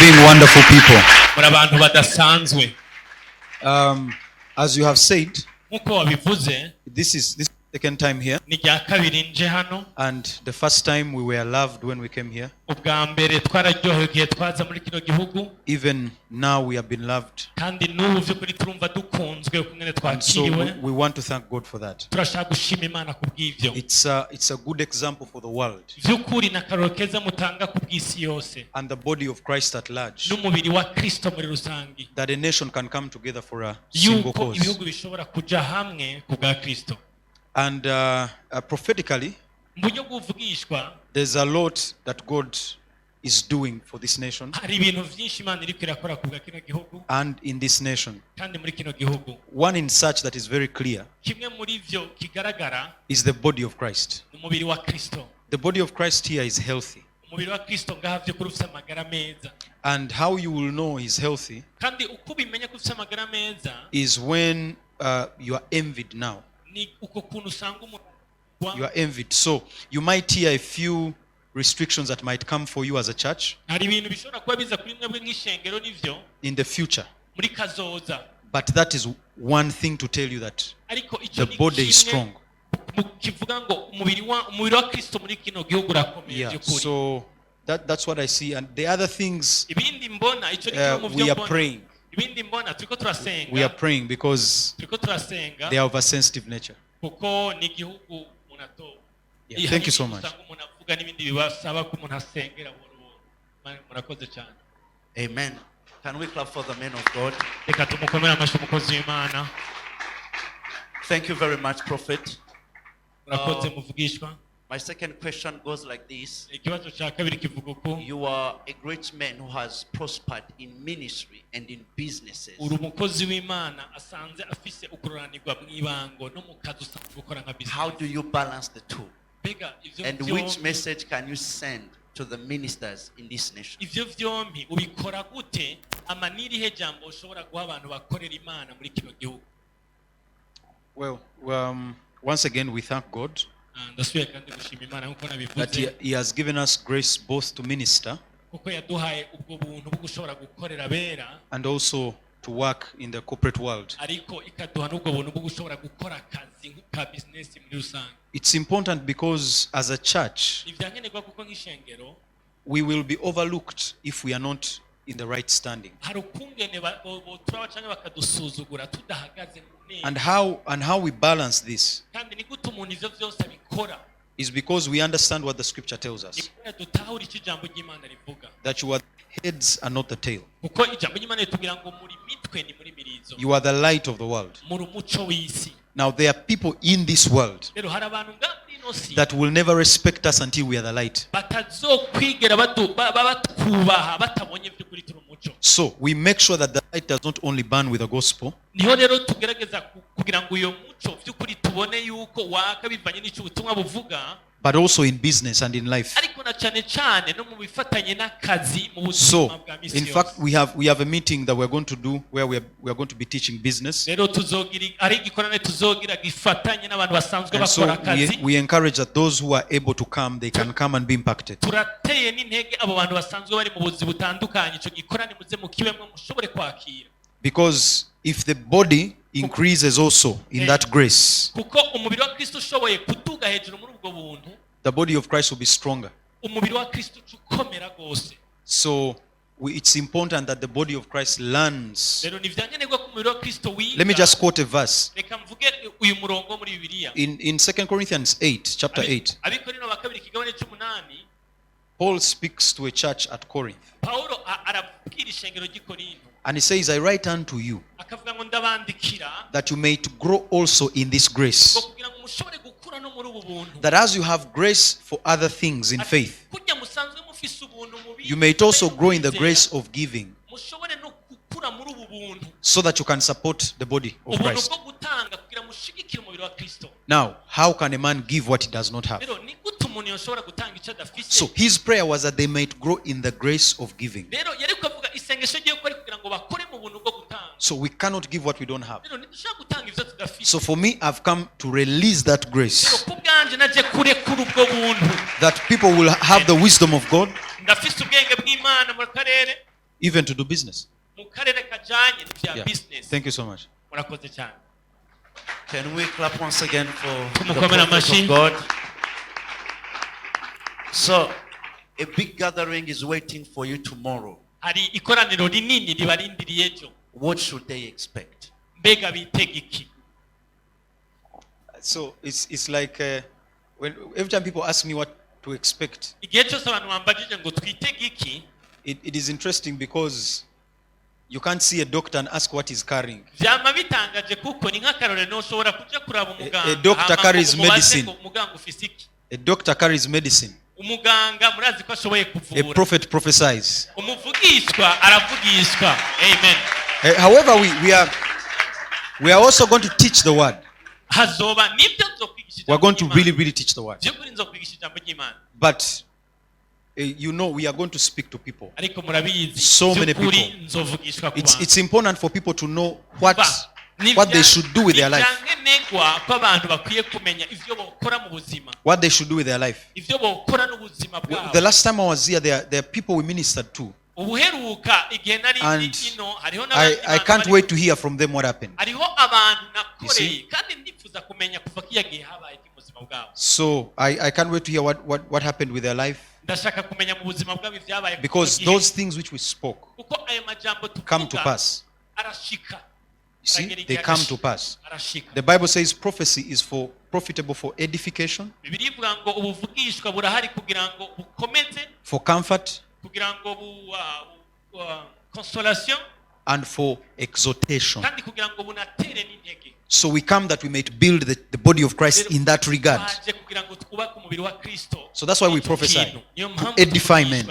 being wonderful people. muri abantu badasanzwe. As you have said, Nkuko wabivuze, this is the second time here, ni rya kabiri nje hano. and the first time we were loved when we came here. Ubwa mbere twararyohewe igihe twaza muri kino gihugu. Even now we have been loved. Kandi n'ubu by'ukuri turumva dukunzwe kumwe twakiriwe. So we want to thank God for that. Turashaka gushima Imana kubw'ivyo. It's a good example for the world. By'ukuri na karoro keza mutanga kubw'isi yose. And the body of Christ at large. N'umubiri wa Kristo muri rusangi. That a nation can come together for a single cause. Ibihugu bishobora kuja hamwe kubwa Kristo. And prophetically, there's a lot that God is doing for this nation and in this nation. One in such that is very clear is the body of Christ. The body of Christ here is healthy. And how you will know he's healthy is when you are envied now. You are envied. So you might hear a few restrictions that might come for you as a church in the future. But that is one thing to tell you that the body is strong. Yeah, so that's what I see. And the other things, we are praying. We are praying because they are of a sensitive nature. Yeah, thank you so much. Amen. Can we clap for the man of God? Thank you very much, Prophet. My second question goes like this. You are a great man who has prospered in ministry and in businesses. How do you balance the two? And which message can you send to the ministers in this nation? Well, once again, we thank God that he has given us grace both to minister and also to work in the corporate world. It's important because as a church, we will be overlooked if we are not in the right standing. And how we balance this is because we understand what the scripture tells us, that you are the heads and not the tail. You are the light of the world. Now there are people in this world that will never respect us until we are the light. So we make sure that the light does not only burn with the gospel, but also in business and in life. So, in fact, we have a meeting that we're going to do where we are going to be teaching business. And so we encourage that those who are able to come, they can come and be impacted. Because if the body increases also in that grace, the body of Christ will be stronger. So it's important that the body of Christ learns. Let me just quote a verse. In 2 Corinthians 8, chapter 8, Paul speaks to a church at Corinth. And he says, I write unto you that you may to grow also in this grace, that as you have grace for other things in faith, you may also grow in the grace of giving, so that you can support the body of Christ. Now, how can a man give what he does not have? So his prayer was that they might grow in the grace of giving. So we cannot give what we don't have. So for me, I've come to release that grace, that people will have the wisdom of God, even to do business. Yeah. Thank you so much. Can we clap once again for the prophet of God? So, a big gathering is waiting for you tomorrow. What should they expect? So it's like when every time people ask me what to expect, it is interesting because you can't see a doctor and ask what he's carrying. A doctor carries medicine. A doctor carries medicine. A prophet prophesies. Amen. However, we are also going to teach the word. We are going to really teach the word. But we are going to speak to people. So many people. It's important for people to know what they should do with their life. What they should do with their life. The last time I was here, there are people we ministered to. And I can't wait to hear from them what happened. You see? So I can't wait to hear what happened with their life. Because those things which we spoke come to pass. You see, they come to pass. The Bible says prophecy is profitable for edification, for comfort, and for exhortation. So we come that we might build the body of Christ in that regard. So that's why we prophesy, to edify men.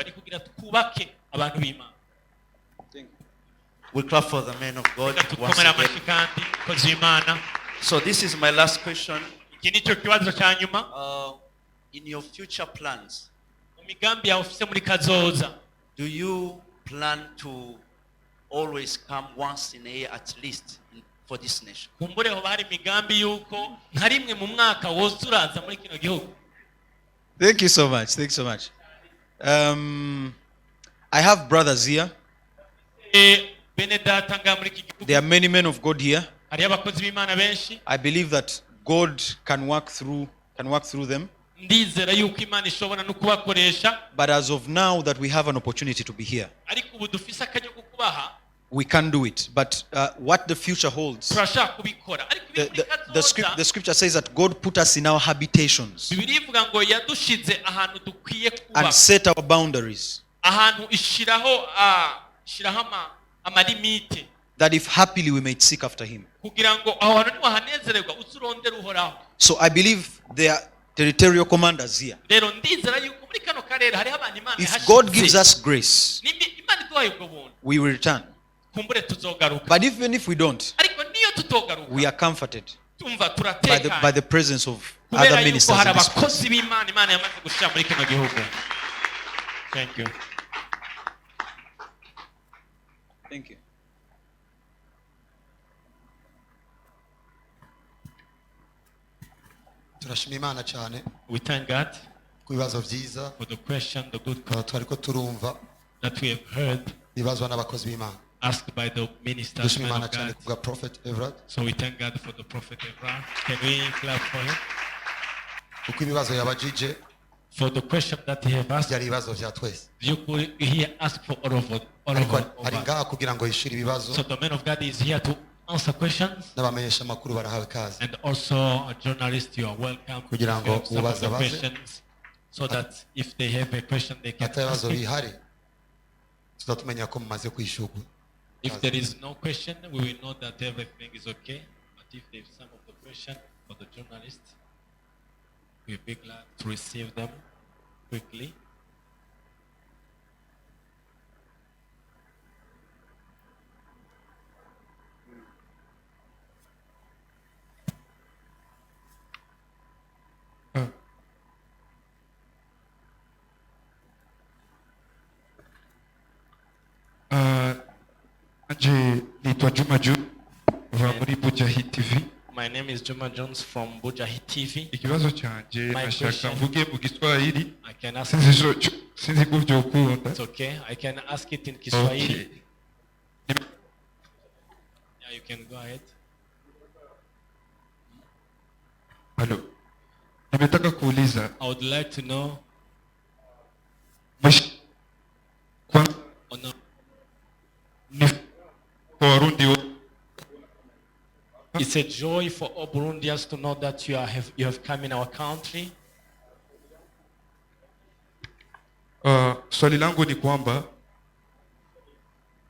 We clap for the man of God once again. So this is my last question. In your future plans, do you plan to always come once in a year at least for this nation? Thank you so much. Thanks so much. I have brothers here. There are many men of God here. I believe that God can work through them. But as of now that we have an opportunity to be here, we can do it. But what the future holds, the scripture says that God put us in our habitations and set our boundaries, that if happily we may seek after him. So I believe there are territorial commanders here. If God gives us grace, we will return. But even if we don't, we are comforted by the presence of other ministers in this place. Thank you. Thank you. turashima Imana cyane We thank God ku bibazo byiza for the question, the good twariko turumva that we have heard bibazwa n'abakozi b'Imana. asked by the ministers. Turashima Imana cyane ku prophet Everard. So we thank God for the prophet Everard. Can we clap for him? Kuko ibibazo yabajije For the question that he have asked, byari ibibazo bya twese. he asked for all of ari ngaha kugira ngo yishire ibibazo. So the man of God is here to answer questions. N'abamenyesha makuru barahawe kazi. And also a journalist, you are welcome to kugira ngo the questions, so that if they have a question they can ask it. Tuzatumenya ko mumaze kwishurwa. If there is no question, we will know that everything is okay. But if there is some of the question for the journalists, we will be glad to receive them quickly. My name is Juma Jones from Bujahi TV. Ikibazo cyanje My nashaka question- mvuge mu Giswahili I can ask sinzi It's okay. I can ask it in Kiswahili. Okay. Yeah, you can go ahead. Hello. Nimetaka kuuliza. I would like to know. It's a joy for all Burundians to know that you have come in our country. Swali langu ni kwamba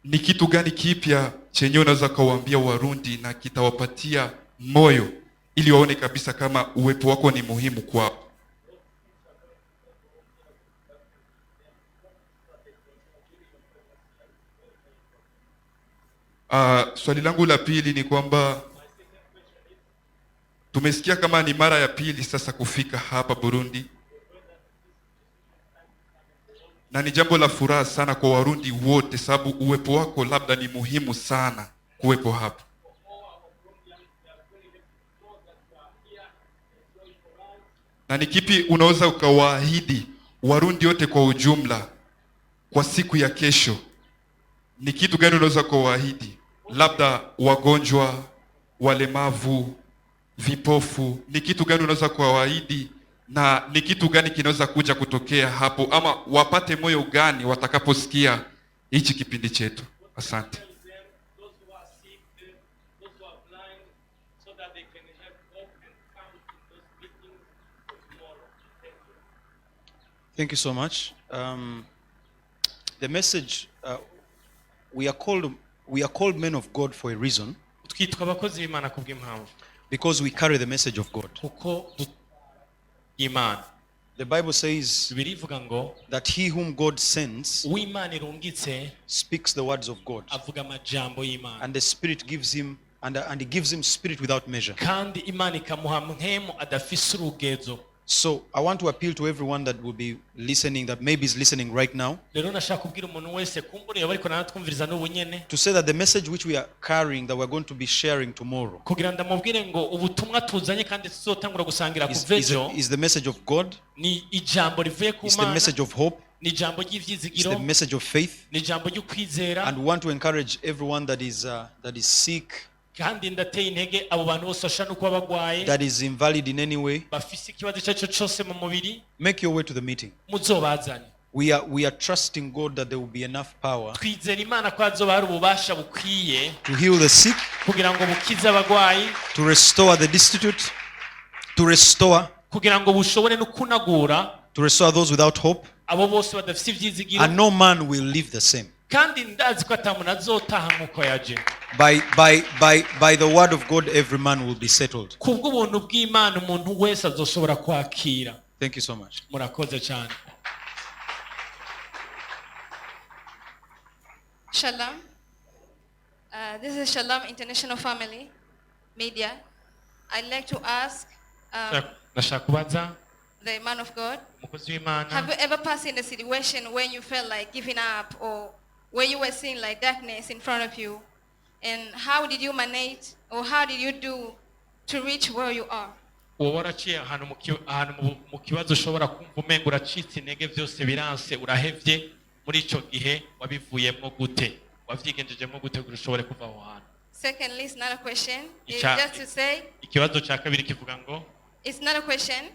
ni kitu gani kipya chenye unaweza kuwaambia Warundi na kitawapatia moyo ili waone kabisa kama uwepo wako ni muhimu kwao? Swali langu la pili ni kwamba tumesikia kama ni mara ya pili sasa kufika hapa Burundi, na ni jambo la furaha sana kwa Warundi wote, sababu uwepo wako labda ni muhimu sana kuwepo hapa. Na ni kipi unaweza ukawaahidi Warundi wote kwa ujumla kwa siku ya kesho? Ni kitu gani unaweza kuwaahidi? Labda wagonjwa, walemavu, vipofu, ni kitu gani unaweza kuwaahidi, na ni kitu gani kinaweza kuja kutokea hapo, ama wapate moyo gani watakaposikia hichi kipindi chetu? Asante. Thank you so much. The message, we are called men of God for a reason, because we carry the message of God. The Bible says that he whom God sends speaks the words of God, and the Spirit gives him, and he gives him spirit without measure. So I want to appeal to everyone that will be listening, that maybe is listening right now, to say that the message which we are carrying, that we're going to be sharing tomorrow, is the message of God, is the message of hope, is the message of faith, and we want to encourage everyone that is sick, that is invalid in any way. Make your way to the meeting. We are trusting God that there will be enough power to heal the sick, to restore the destitute, to restore those without hope, and no man will live the same. By the word of God, every man will be settled. Thank you so much. Shalom. This is Shalom International Family Media. I'd like to ask the man of God, have you ever passed in a situation when you felt like giving up, or where you were seeing like darkness in front of you? And how did you manage, or how did you do to reach where you are? Secondly, it's not a question. It's just to say, it's not a question.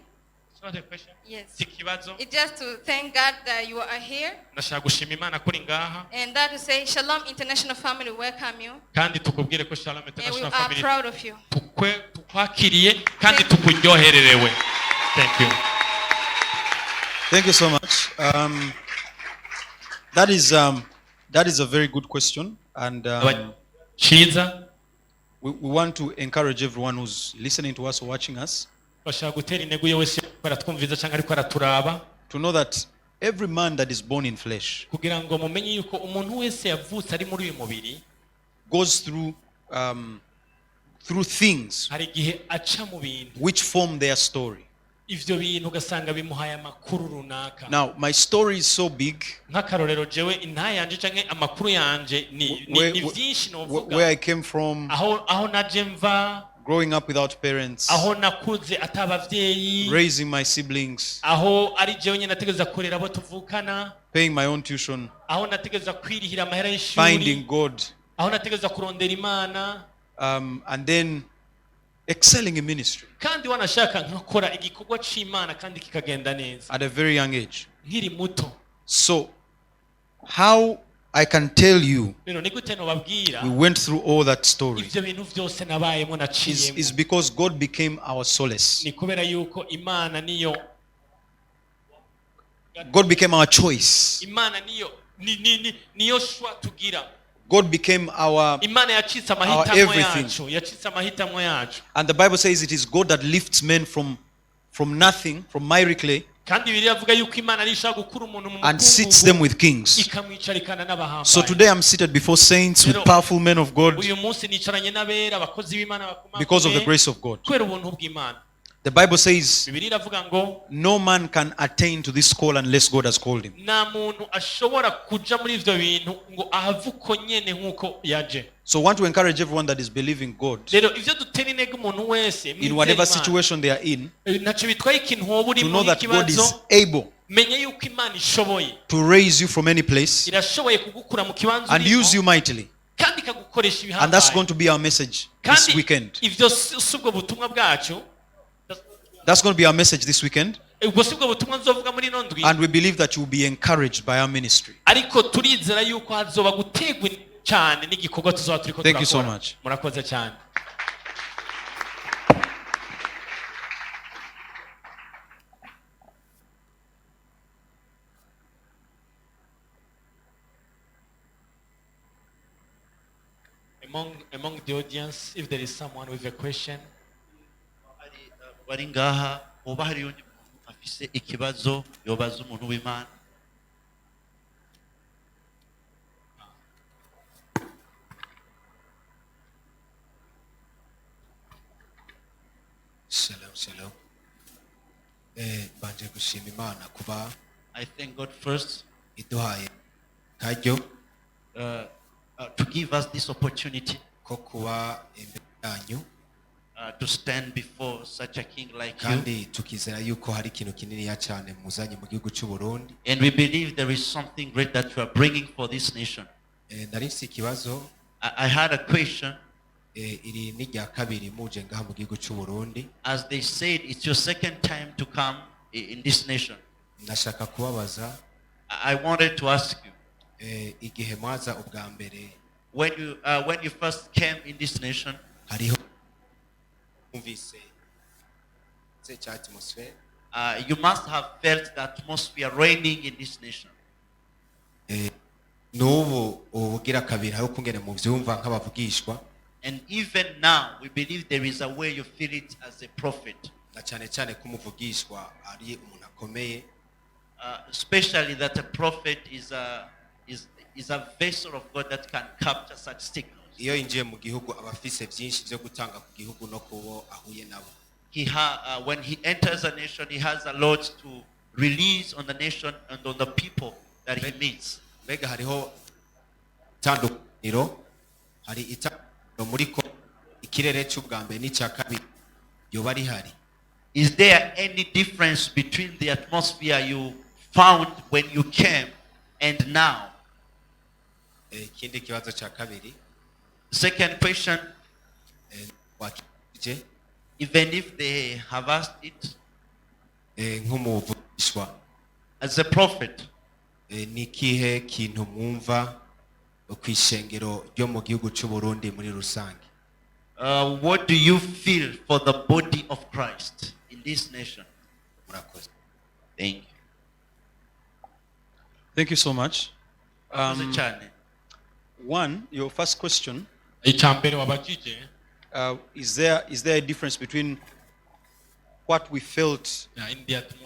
It's not a question. Yes. It's just to thank God that you are here. And that to say, Shalom International Family welcome you. And we are proud of you. Thank you. Thank you so much. That is a very good question, and we want to encourage everyone who's listening to us or watching us to know that every man that is born in flesh goes through things which form their story. Now, my story is so big. Where I came from, growing up without parents, aho nakuze atabavyeyi, raising my siblings, aho ari jewe nyene nategeza kurera abo tuvukana, paying my own tuition, aho nategeza kwirihira amahera y'ishuri, finding God, aho nategeza kurondera Imana, and then excelling in ministry kandi wanashaka nkakora igikorwa c'Imana kandi kikagenda neza at a very young age. nkiri muto. So how I can tell you Rero ni gute nobabwira we went through all that story ivyo bintu vyose nabayemo naciyemo, is because God became our solace. ni kubera yuko Imana niyo God became our choice. Imana niyo shwa tugira. God became our Imana yacitse amahitamo yacu, yacitse amahitamo yacu. And the Bible says it is God that lifts men from nothing, from miry clay, kandi Bibiliya avuga yuko Imana ari ishaka gukura umuntu mu and sits them with kings. ikamwicarikana n'abahambaye. So today I'm seated before saints with powerful men of God uyu munsi nicaranye n'abera abakozi b'Imana bakomeye because of the grace of God. kubera ubuntu bw'Imana. The Bible says Bibiliya iravuga ngo no man can attain to this call unless God has called him. nta muntu ashobora kuja muri ivyo bintu ngo ahave uko nyene nk'uko yaje. So I want to encourage everyone that is believing God Rero ivyo dutera intege umuntu wese in whatever situation they are in, naco bitwaye ikintu wowe uri to know mu that God kibazo, is able menye yuko Imana ishoboye to raise you from any place irashoboye kugukura mu kibanza and use you mightily. kandi ikagukoresha ibihambaye. And that's going to be our message this weekend. Ivyo subwo butumwa bwacu, That's going to be our message this weekend. ubwo subwo butumwa nzovuga muri ino ndwi. And we believe that you will be encouraged by our ministry. Ariko turizera yuko hazoba gutegwa cyane n'igikorwa tuzoba turiko turakora. Thank you so much. Murakoze cyane. Among the audience, if there is someone with a question, bari ngaha oba hari undi muntu afise ikibazo yobaza umuntu w'Imana. Shalom. Banje gushima Imana kuba I thank God first iduhaye kajyo to give us this opportunity ko kuba imbere yanyu to stand before such a king like you. kandi tukizera yuko hari ikintu kinini ya cyane muzanye mu gihugu cy'u Burundi. And we believe there is something great that you are bringing for this nation. Narifise ikibazo. I had a question. Iri ni rya kabiri muje ngaha mu gihugu cy'u Burundi. As they said, it's your second time to come in this nation. Ndashaka kubabaza. I wanted to ask you. Igihe mwaza ubwa mbere. When you first came in this nation. Hariho umvise such atmosphere. You must have felt the atmosphere reigning in this nation. N'ubu ubugira kabiri aho kungene mu vyumva nk'abavugishwa. And even now, we believe there is a way you feel it as a prophet. Na cyane cyane kumuvugishwa ari umuntu akomeye. Especially that a prophet is a vessel of God that can capture such signals. Iyo injiye mu gihugu abafise byinshi byo gutanga ku gihugu no kubo ahuye nabo. When he enters a nation, he has a lot to release on the nation and on the people that he meets. Mbega hariho tandukaniro hari itandukaniro muri ko ikirere cy'ubwa mbere n'icya kabiri yoba ari hari. Is there any difference between the atmosphere you found when you came and now? Ikindi kibazo cya kabiri. Second question, even if they have asked it, as a prophet, nikihe kintu mwumva kwishengero ryo mu gihugu cy'u Burundi muri rusange? What do you feel for the body of Christ in this nation? Thank you. Thank you so much. One, your first question. Icambere wabajije. Is there a difference between what we felt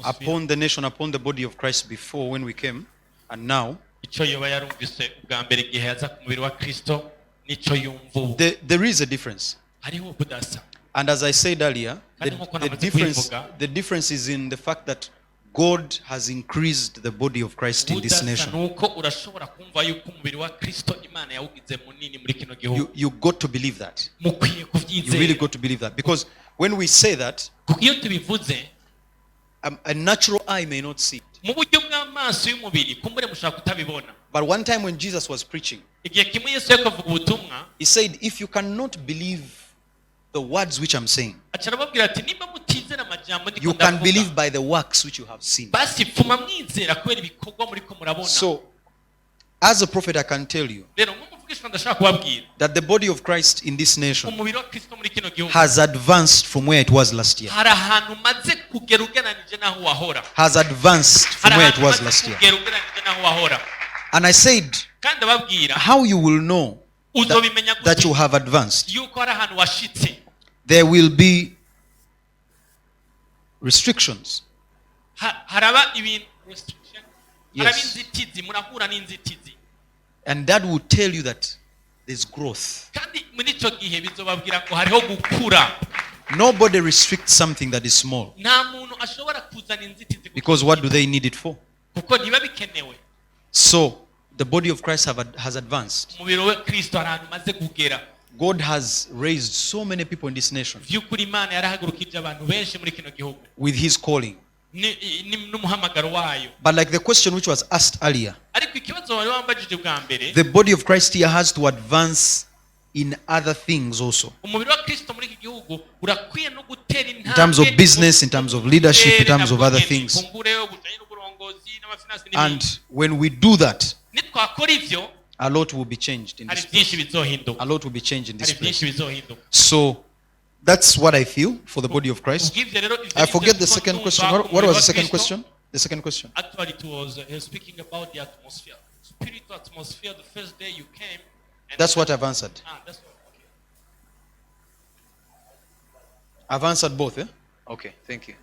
upon the nation, upon the body of Christ before when we came, and now? There is a difference. And as I said earlier, the difference is in the fact that God has increased the body of Christ in this nation. You got to believe that. You really got to believe that. Because when we say that, a natural eye may not see it. But one time when Jesus was preaching, he said, if you cannot believe the words which I'm saying, you can believe by the works which you have seen. So, as a prophet, I can tell you that the body of Christ in this nation has advanced from where it was last year. Has advanced from where it was last year. And I said, how you will know that you have advanced? There will be restrictions. Yes. And that will tell you that there's growth. Nobody restricts something that is small. Because what do they need it for? So, the body of Christ has advanced. God has raised so many people in this nation with his calling. But like the question which was asked earlier, the body of Christ here has to advance in other things also. In terms of business, in terms of leadership, in terms of other things. And when we do that, a lot will be changed in this place. A lot will be changed in this place. So, that's what I feel for the body of Christ. I forget the second question. What was the second question? The second question. Actually, it was speaking about the atmosphere. Spiritual atmosphere, the first day you came. That's what I've answered. That's what, okay. I've answered both, eh? Okay, thank you.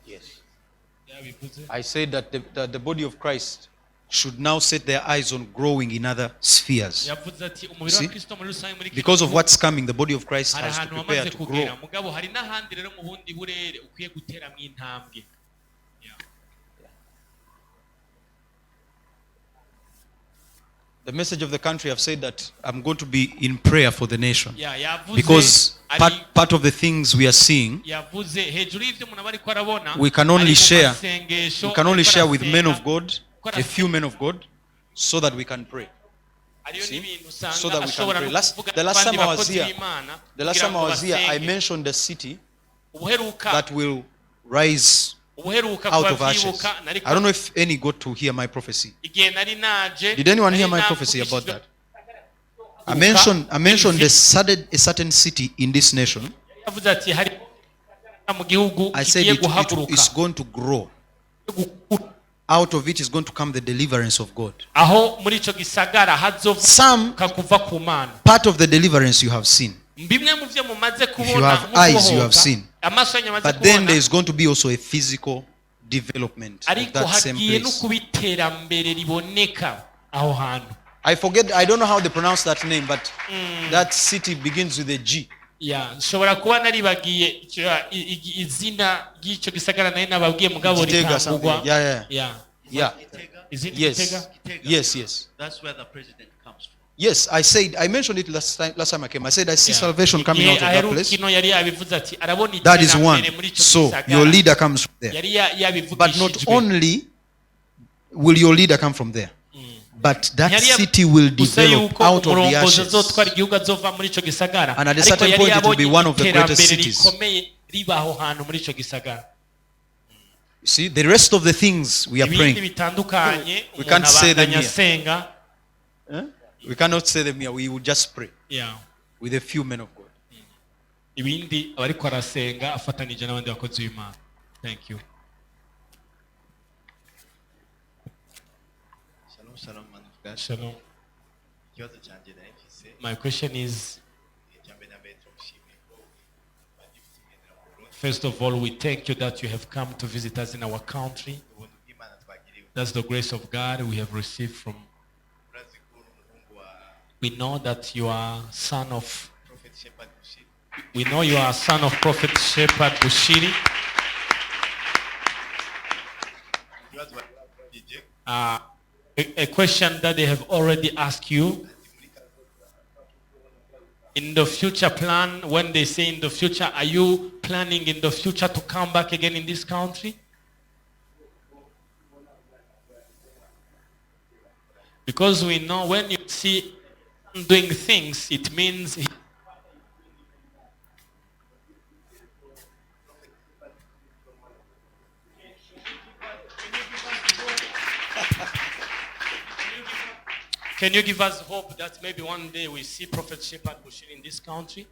Yes. I said that the body of Christ should now set their eyes on growing in other spheres. See? Because of what's coming, the body of Christ has to prepare to grow. The message of the country, I've said that I'm going to be in prayer for the nation. Because part of the things we are seeing, we can only share with men of God, a few men of God, so that we can pray. See? So that we can pray. The last time I was here, I mentioned the city that will rise out of ashes. I don't know if any got to hear my prophecy. Did anyone hear my prophecy about that? I mentioned a certain city in this nation. I said it's going to grow. Out of it is going to come the deliverance of God. Some part of the deliverance you have seen. If you have eyes, you have seen. But then there is going to be also a physical development of that same place. I forget, I don't know how they pronounce that name, but that city begins with a G. Yeah. Is it yes. Yes. That's where the president comes from. Yes, I mentioned it last time I came. I said I see salvation coming out of that place. That is one. So your leader comes from there. But not only will your leader come from there, but that city will develop out of the ashes. And at a certain point it will be one of the greatest cities. You see, the rest of the things we are praying, we can't say them here. We cannot say them here. We will just pray with a few men of God. Thank you. Shalom, man of God. Shalom. My question is, first of all, we thank you that you have come to visit us in our country. That's the grace of God we have received from We know that you are son of Prophet Shepherd Bushiri. We know you are son of Prophet Shepherd Bushiri. A question that they have already asked you. In the future plan, when they say in the future, are you planning in the future to come back again in this country? Because we know when you see doing things, it means Can you give us hope that maybe one day we see Prophet Shepherd Bushiri in this country?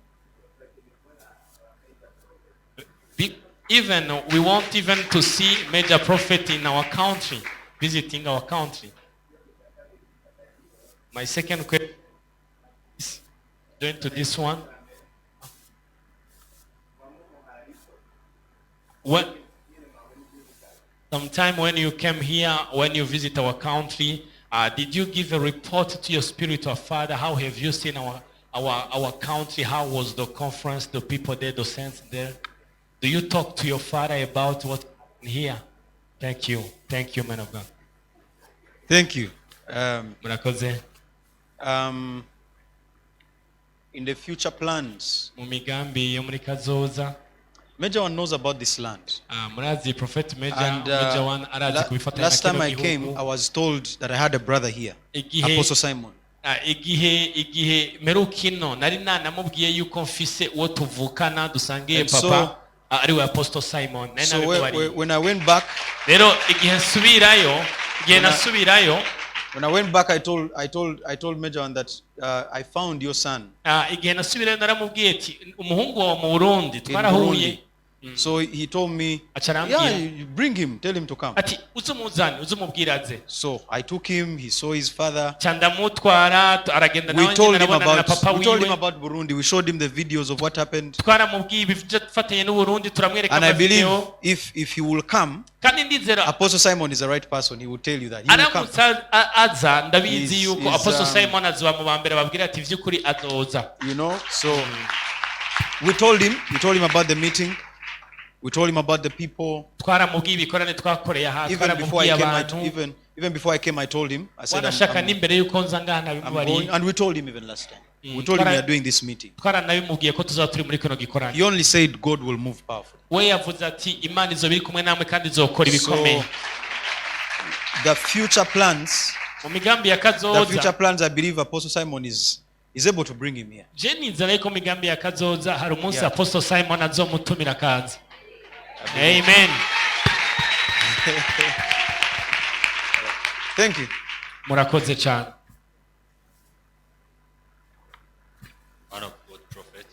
Even we want even to see major prophet in our country, visiting our country. My second question is going to this one. Sometime when you came here, when you visit our country, did you give a report to your spiritual father? How have you seen our country? How was the conference, the people there, the saints there? Do you talk to your father about what's here? Thank you. Thank you, man of God. Thank you. In the future plans, Major one knows about this land. And last time I came, I was told that I had a brother here, Apostle Simon. So when I went back, I told Major one that I found your son in Burundi. So he told me, yeah, you bring him, tell him to come. So I took him, he saw his father. We told him about Burundi, we showed him the videos of what happened. And I believe if he will come, Apostle Simon is the right person, he will tell you that. He will come. You know, so we told him about the meeting. We told him about the people. Even before I came, I told him. I said, I'm going. And we told him even last time. We told him we are doing this meeting. He only said God will move powerfully. So, the future plans, I believe Apostle Simon is able to bring him here. Amen. Thank you. Murakoze cyane. Man of God, prophet,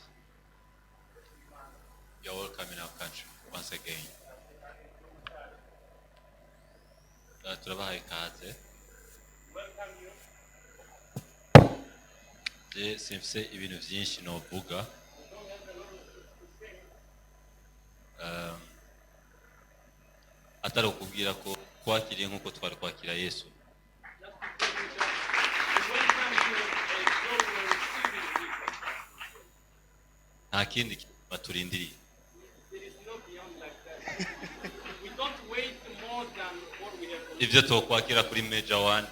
you are welcome in our country once again. Turabahaye ikaze. Je simfise ibintu byinshi novuga. Atari ukubwira ko kwakiriye nkuko twari kwakira Yesu. Nta kindi baturindiriye. Ibyo twokwakira kuri Major one,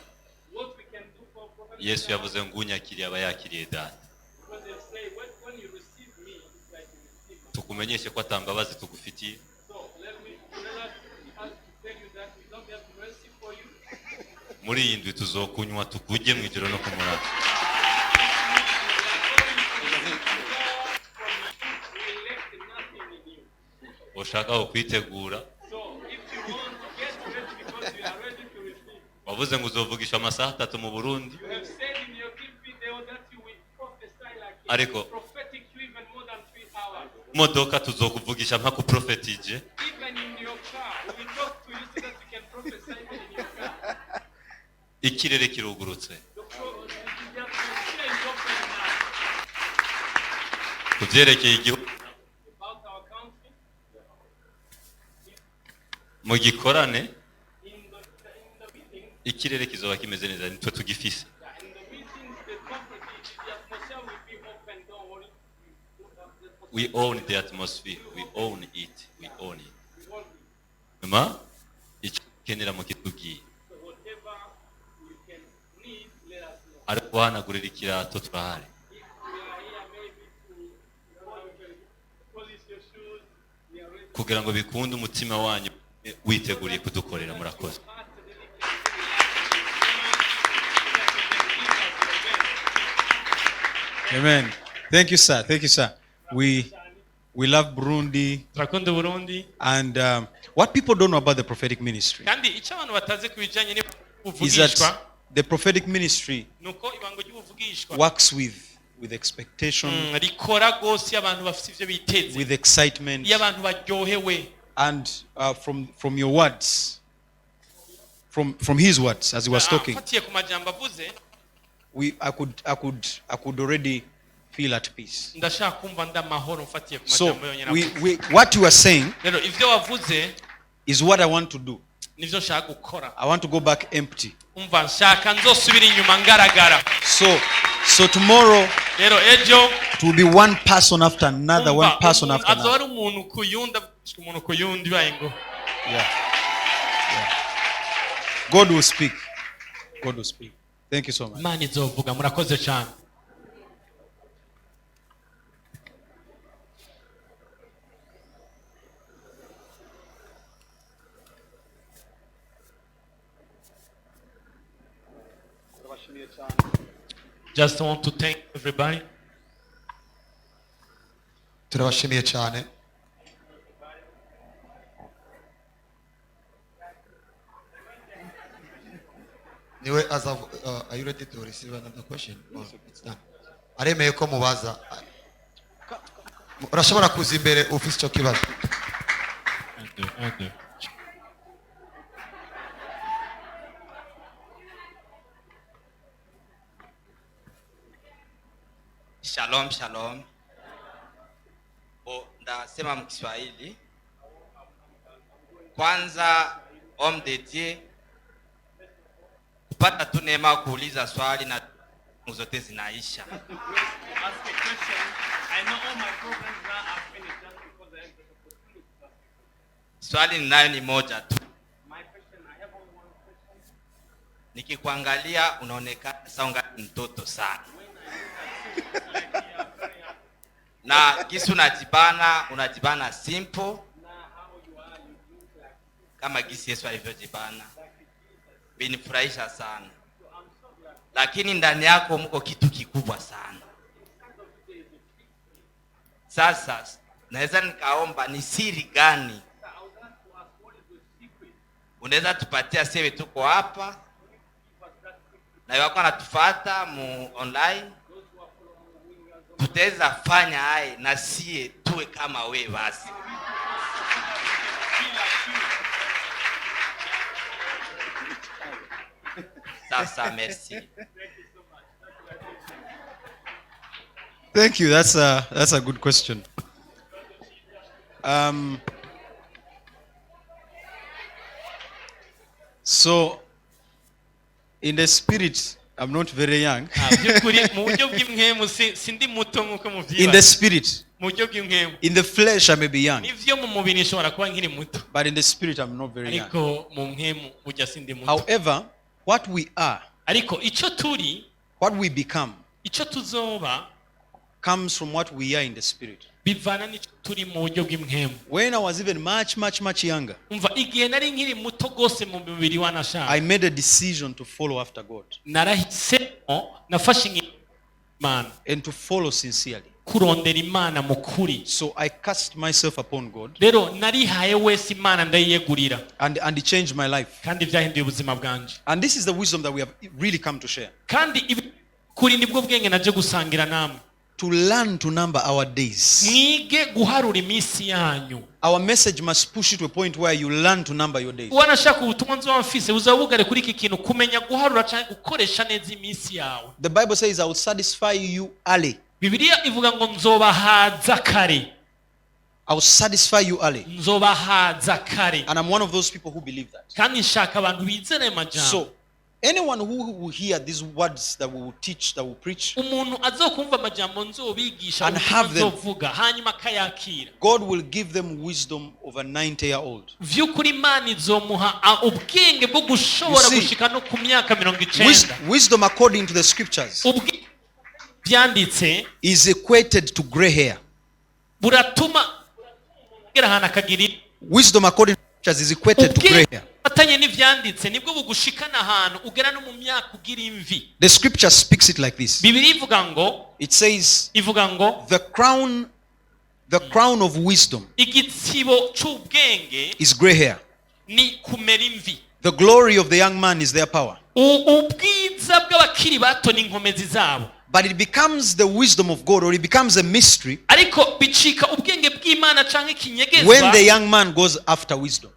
Yesu yavuze ngo unyakiriye aba yakiriye Data. Tukumenyeshe ko atambabazi tugufitiye. Muri iyi ndwi tuzokunywa tukujye mu ijoro no ku muraba. Ushaka kwitegura, wavuze ngo uzovugisha amasaha 3 mu Burundi, ariko modoka tuzokuvugisha nka ku prophetije. Ikirere kirugurutse. Kuvyerekeye igihugu mu gikorane, ikirere kizoba kimeze neza, nitwe tugifise. we own the atmosphere. We own it. We own it. Mama, ikenera mu kitugi. Arwana gurira to turahari. Kugira ngo bikunde umutima wanyu witeguriye kudukorera murakoze. Amen. Thank you, sir. Thank you, sir. We love Burundi. And what people don't know about the prophetic ministry is that the prophetic ministry works with expectation, with excitement, and from your words, from his words as he was talking, I could already feel at peace. So what you are saying is what I want to do. I want to go back empty. So tomorrow it will be one person after another, one person after another. Yeah. God will speak. God will speak. Thank you so much. Just want to thank everybody. Turabashimiye cyane. Niwe are you ready to receive another question? Oh, it's done. Aremeye ko mubaza. Urashobora kuza imbere ufite cyo kibazo. Shalom, shalom. Ndasema mkiswahili. Kwanza de Dieu kupata tu neema kuuliza swali na zote zinaisha. Swali ninayo ni moja tu. Nikikuangalia unaonekana sawa mtoto sana. Na kisi unajibana simple kama gisi Yesu alivyojibana. Binifurahisha sana. Lakini ndani yako mko kitu kikubwa sana. Sasa naweza nikaomba ni siri gani unaweza tupatia sewe tuko hapa na wako natufuata mu online, tutaweza fanya hai na sie tuwe kama we basi. Sasa merci. Thank you. That's a good question. So in the spirit, I'm not very young. In the spirit, in the flesh, I may be young. But in the spirit, I'm not very young. However, what we are, what we become, comes from what we are in the spirit. When I was even much younger, I made a decision to follow after God and to follow sincerely. So I cast myself upon God and it changed my life. And this is the wisdom that we have really come to share. To learn to number our days. Our message must push you to a point where you learn to number your days. The Bible says, I will satisfy you early. I will satisfy you early. And I'm one of those people who believe that. So anyone who will hear these words that we will teach, that we will preach, and have them, God will give them wisdom of a 90-year-old. Wisdom according to the scriptures is equated to gray hair. Wisdom according to the scriptures is equated to gray hair. The scripture speaks it like this. It says the crown of wisdom is gray hair. The glory of the young man is their power. But it becomes the wisdom of God, or it becomes a mystery when the young man goes after wisdom.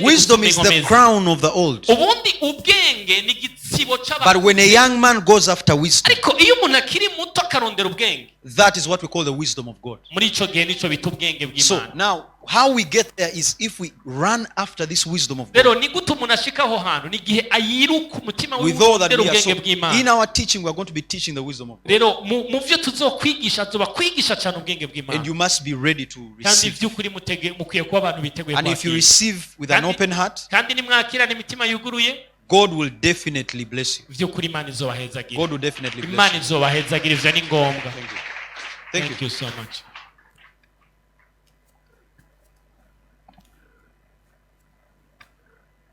Wisdom is the crown of the old. But when a young man goes after wisdom, that is what we call the wisdom of God. So now, how we get there is if we run after this wisdom of God. With all that we are, so in our teaching, we are going to be teaching the wisdom of God. And you must be ready to receive. And if you receive with an open heart, God will definitely bless you. God will definitely bless you. Thank you so much.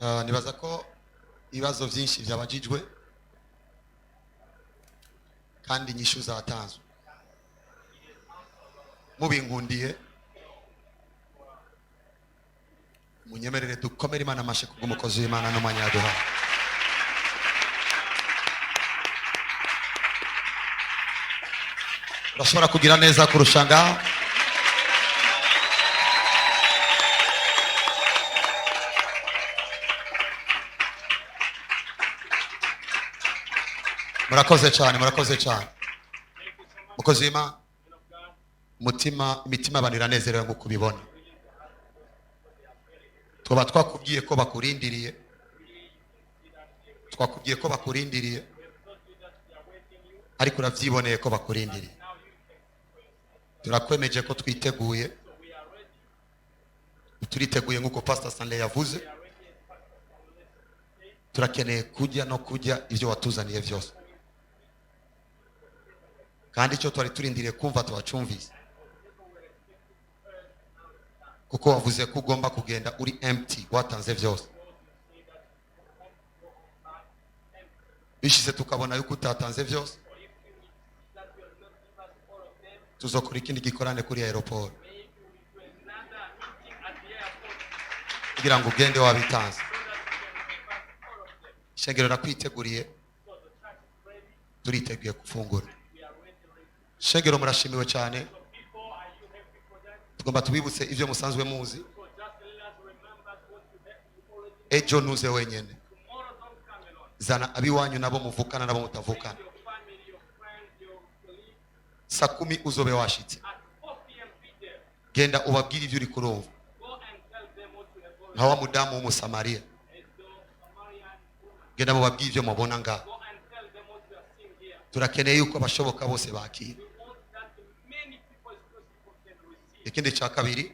Nibaza ko ibibazo byinshi byabajijwe kandi inyishu zatanzwe. Mubinkundiye munyemerere dukomere Imana amashe kubw'umukozi w'Imana n'umunyaduha. Urashobora kugira neza kurusha ngaho. Murakoze cyane. Mukozi w'Imana, imitima abantu iranezerewe nk'uko ubibona. Twaba twakubwiye ko bakurindiriye, ariko urabyiboneye ko bakurindiriye. Turakwemeje ko twiteguye, turiteguye nk'uko Pastor Stanley yavuze. Turakeneye kujya ibyo watuzaniye byose, kandi icyo twari turindiriye kumva twacumvise, kuko wavuze ko ugomba kugenda uri empty, watanze byose. Bishize tukabona yuko utatanze byose, tuzokora ikindi gikorane kuri aeroport kugira ngo ugende wabitanze. Shengero rakwiteguriye, turiteguye gufungura. Shengero murashimiwe cyane. Tugomba tubibutse ibyo musanzwe muzi. Ejo nuze wenyene, zana abiwanyu nabo muvukana nabo mutavukana. 10:00 uzobe washitse. Genda ubabwire ibyo uri kurumva, nka wa mudamu w'Umusamariya. Genda mubabwire ibyo mubona ngaho. Turakeneye yuko abashoboka bose bakira. Ikindi cya kabiri,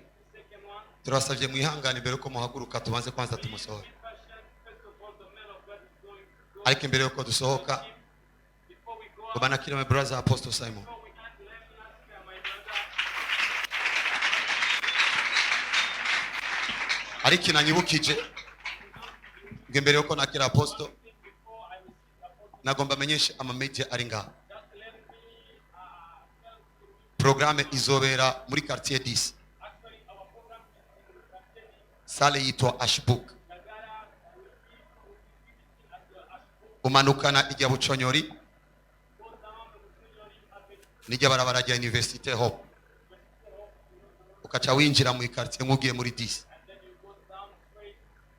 turasabye mwihangane imbere yuko muhaguruka tubanze kwanza tumusohora. Ariko imbere yuko dusohoka, kubanakira my brother Apostle Simon. Ariko nanyibukije imbere yuko nakira Apostle, nagomba menyeshe amamedia ari ngaho. Programme izobera muri quartier 10. Sale yitwa Ashbook. Umanukana ijya Buconyori, nijya barabara rya Université Hope, ukaca winjira mu quartier nk'ugiye muri 10.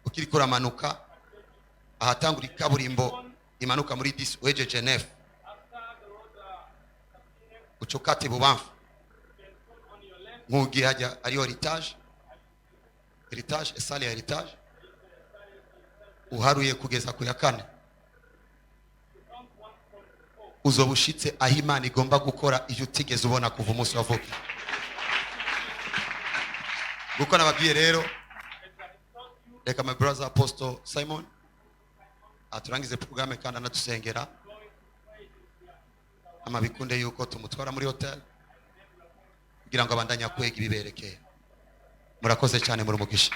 Ukiri kuramanuka ahatangura ikaburimbo imanuka muri 10 weje Genève, ucukati bubamfu nk'ugiye hajya ariyo heritage, sale ya heritage. uharuye kugeza ku ya kane uzoba ushitse aho Imana igomba gukora iyo utigeze ubona kuva umunsi wavuka. Kuko nababwiye rero, reka my brother Apostle Simon aturangize programme kandi anatusengera amabikunde yuko tumutwara muri hotel kugira ngo abandanya kwega ibiberekeye. Murakoze cyane muri umugisha.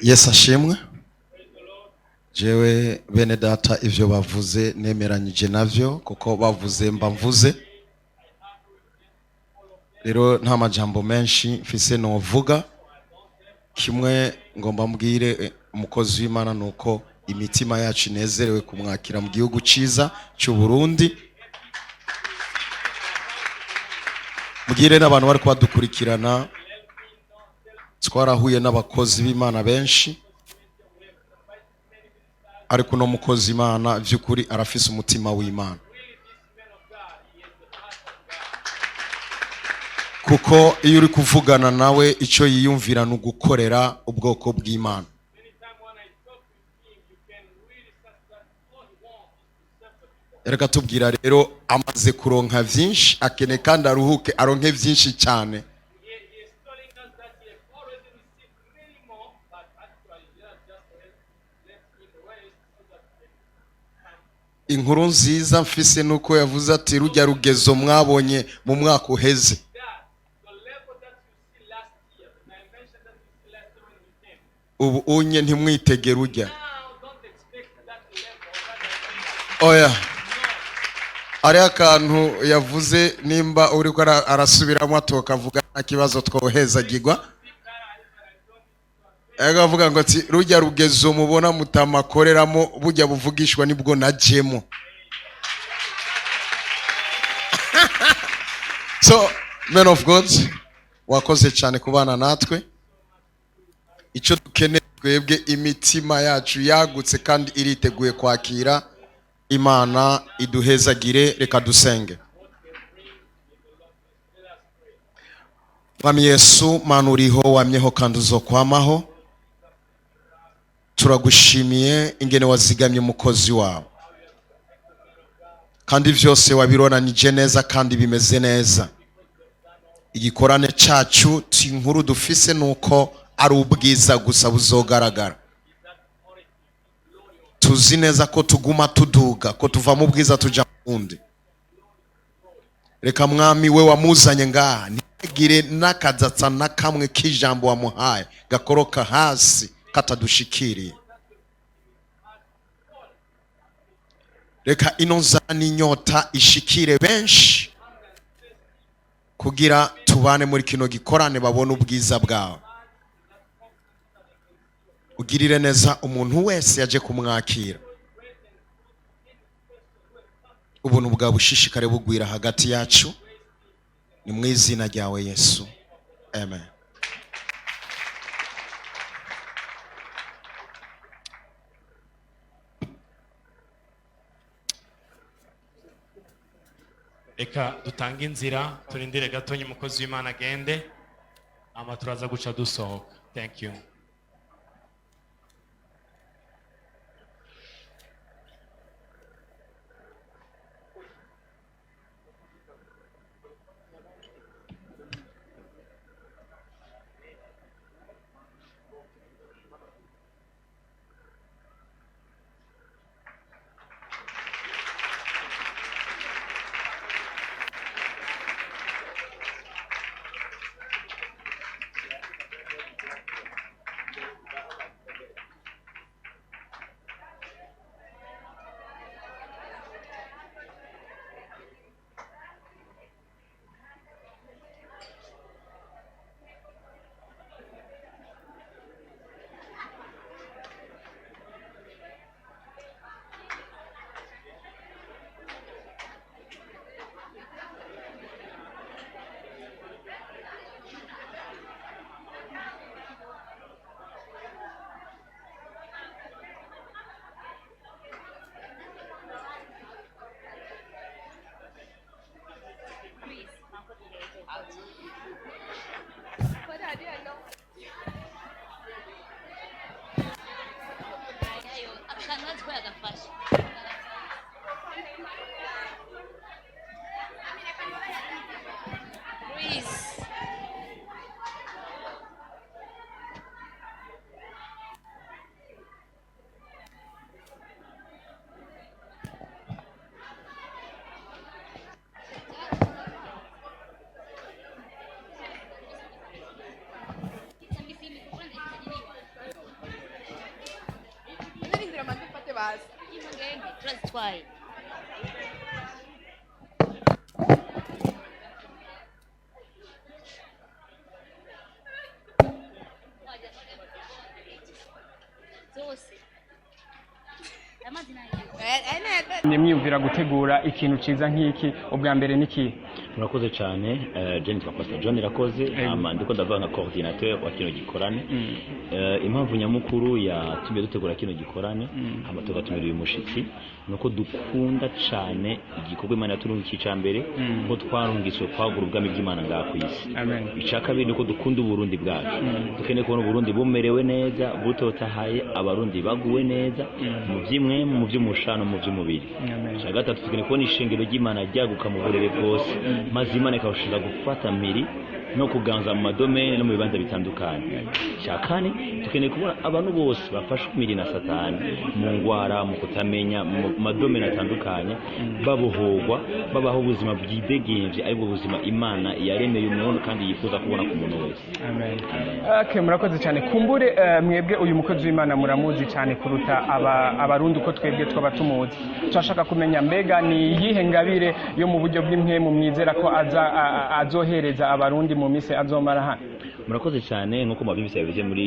Yes ashimwe. Jewe bene data ivyo bavuze nemeranyije navyo kuko bavuze mba mvuze. Rero nta majambo menshi mfise novuga. Kimwe ngomba mbwire umukozi w'Imana nuko imitima yacu inezerewe kumwakira mu gihugu ciza cy'u Burundi. Mugire n'abantu bari kwadukurikirana, twarahuye n'abakozi b'Imana benshi, ariko no mukozi Imana vy'ukuri arafise umutima w'Imana, kuko iyo uri kuvugana nawe icyo yiyumvira no gukorera ubwoko bw'Imana. Reka tubwira rero amaze kuronka vyinshi akene kandi aruhuke aronke vyinshi cyane. Inkuru nziza mfise nuko yavuze ati rujya rugezo mwabonye mu mwaka uheze. Ubu unye ntimwitegere ujya. Oya. Ari akantu yavuze nimba uri ko arasubiramo atokavuga akibazo twoheza gigwa. Agavuga ngo ati rujya rugezo mubona mutamakoreramo bujya buvugishwa nibwo najemo. So men of God, wakoze cyane kubana natwe. Icyo dukeneye twebwe imitima yacu yagutse kandi iriteguye kwakira Imana iduhezagire. Reka dusenge. Mwami Yesu, Mana uriho wamyeho kandi uzokwamaho. Turagushimiye ingene wazigamye umukozi wawe, kandi vyose wabironanije neza kandi bimeze neza. Igikorane cacu tinkuru dufise nuko ari ubwiza gusa buzogaragara. Tuzi neza ko tuguma tuduga, ko tuva mu bwiza tuja mundi. Reka Mwami we wamuzanye ngaha ntigire nakadzatsa na kamwe k'ijambo wamuhaye gakoroka hasi katadushikiriye. Reka ino nzani nyota ishikire benshi kugira tubane muri kino gikorane babone ubwiza bwawe. Ugirire neza umuntu wese yaje kumwakira. Ubuntu bwa bushishikare bugwira hagati yacu, ni mu izina ryawe Yesu, amen. Eka dutange inzira turindire gatonye umukozi w'Imana agende, ama turaza guca dusohoka. Thank you. turazitwaye zose nimwiyumvira gutegura ikintu ciza nk'iki ubwa mbere niki murakoze cyane Jenny Pastor John irakoze ndiko ndavuga nka coordinateur wa kino gikorane impamvu nyamukuru yatumye dutegura kino gikorane amatoga tumira uyu mushitsi nuko dukunda cyane igikorwa Imana yaturungiye cyambere ko twarungiswe kwagura ubwami bw'Imana ngaha ku isi icakabiri nuko dukunda Uburundi bwacu dukeneye kubona Uburundi bumerewe neza butotahaye abarundi baguwe neza mu byimwe mu by'umushano mu by'umubiri gatatu tukeneye kubona ishengero ry'Imana ryaguka mu burere bwose maze Imana ikawushira gufata mpiri no kuganza mu madomene no mu bibanza bitandukanye cyakane tukeneye kubona abantu bose bafashwe miri na Satani mu ngwara mu kutamenya mu madomene atandukanye babohogwa babaho ubuzima bwidegembye aribwo buzima Imana yaremeye umuntu kandi yifuza kubona ku muntu wese amen okay murakoze cyane kumbure mwebwe uyu mukozi w'Imana muramuzi cyane kuruta abarundi uko twebwe twaba tumuzi turashaka kumenya mbega ni yihe ngabire yo mu buryo bw'imwe mu mwizera ko azohereza abarundi mu mise azomara hano murakoze cyane nkuko mwabyumvise yavuze muri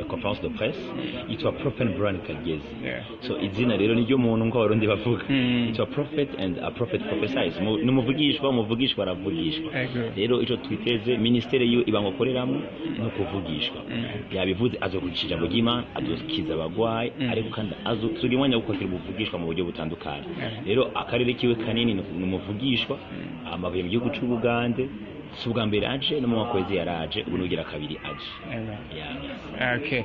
conference de presse yitwa Prophet Brian Kagyezi so izina rero niryo muntu ngo abarundi bavuga yitwa prophet and a prophet prophesies numuvugishwa umuvugishwa aravugishwa rero ico twiteze ministeri yiwe ibango koreramo no kuvugishwa yabivuze azokugisha ijambo ry'Imana azokiza abagwayi ariko kandi azotugira umwanya wo kwakira ubuvugishwa mu buryo butandukanye rero akarere kiwe kanini numuvugishwa amavuye mu gihugu c'Ubugande subwa mbere aje no mu makwezi yaraje ubu nugira kabiri aje okay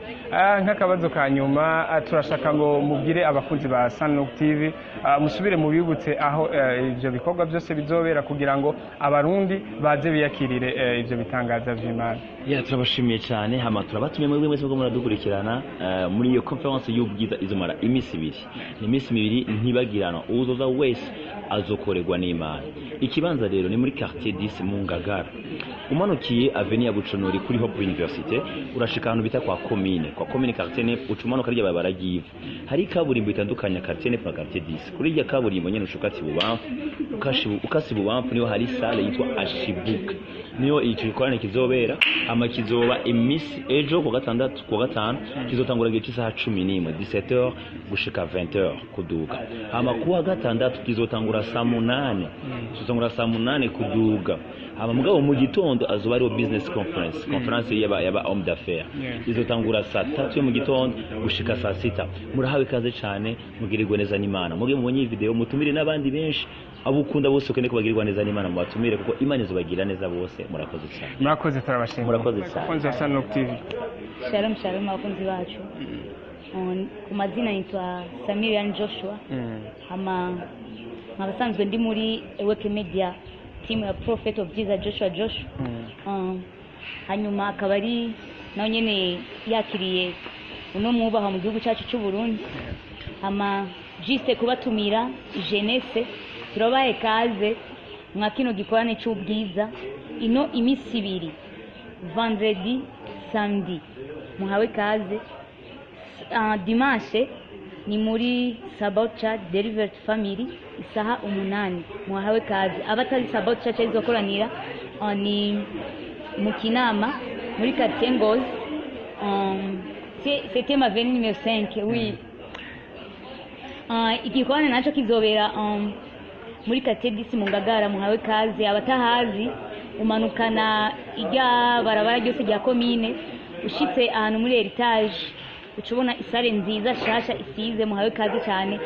nk'akabazo ka nyuma turashaka ngo mubwire abakunzi ba Sunlock TV musubire mubibutse aho ivyo bikorwa byose bizobera kugira ngo abarundi baze biyakirire ivyo bitangaza vy'Imana turabashimiye cyane hama turabatumye muri mwese bwo muradukurikirana muri iyo conference y'ubwiza izomara imisi ibiri ni imisi ibiri ntibagirana uzoza wese azokorerwa n'Imana ikibanza rero ni muri quartier 10 mu Ngagara umanukiye avenue ya Bucunuri kuri Hope University urashika ahantu bita kwa commune quartier 9 ucumanuka rya babara givu hari kaburimbo itandukanya quartier 9 na quartier 10 kuri rya kaburimbo nyene ushukati bubamfu ukasi bubamfu niho hari salle yitwa Ashibuka niyo ikikorane kizobera ama kizoba imisi ejo ku gatandatu ku gatanu kizotangura gihe cy'isaha 11 17h gushika 20h kuduga ama kuwa gatandatu kizotangura saa 8 kuduga ama mugabo mu gitondo azuba ari business conference yaba homme d'affaires izotangura saa 3 yo mu gitondo gushika saa 6 murahawe kaze cyane mugirirwe neza n'Imana muge mubonye video mutumire n'abandi benshi abukunda bose ukene kubagirirwa neza n'Imana mu batumire kuko Imana izobagira neza bose murakoze cyane murakoze turabashimira murakoze cyane konza Sunlock TV shalom abakunzi bacu ku mazina nitwa Samirian Joshua ama nabasanzwe ndi muri Eweke Media team ya Prophet of Jesus Joshua hanyuma akaba ari nawe nyene yakiriye uno mwubaha mu gihugu cyacu cy'u Burundi ama juste kubatumira jeunesse turabaye kaze mwa kino gikorane cy'ubwiza ino imisi ibiri vendredi samedi muhawe kaze dimanche ni muri Sabbath Church Delivered Family isaha 8 muhawe kaze abatari Sabbath Church izokoranira ni mu Kinama muri quartier Ngozi c'était ma venue numéro 5 oui igikorane naco kizobera muri quartier 10 mu Ngagara muhawe kaze abatahazi umanukana ijya barabara ryose rya commune ushitse ahantu muri heritage ucubona isare nziza shasha isize muhawe kazi cyane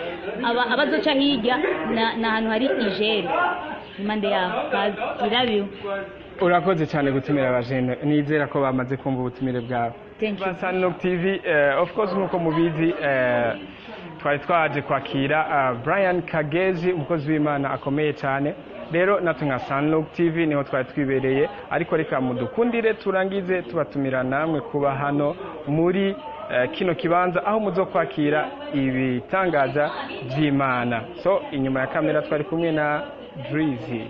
abazoca hirya na ahantu hari ijeri impande yaho kazi irabiwe urakoze cyane gutumira abajene nizera ko bamaze kumva ubutumire bwawe Sunlock TV of course nkuko mubizi twari twaje kwakira Brian Kagyezi umukozi w'Imana akomeye cyane rero natwe nka Sunlock TV niho twari twibereye ariko reka mudukundire turangize tubatumira namwe kuba hano muri kino kibanza aho muzo kwakira ibitangaza by'Imana so inyuma ya kamera twari kumwe na Drizzy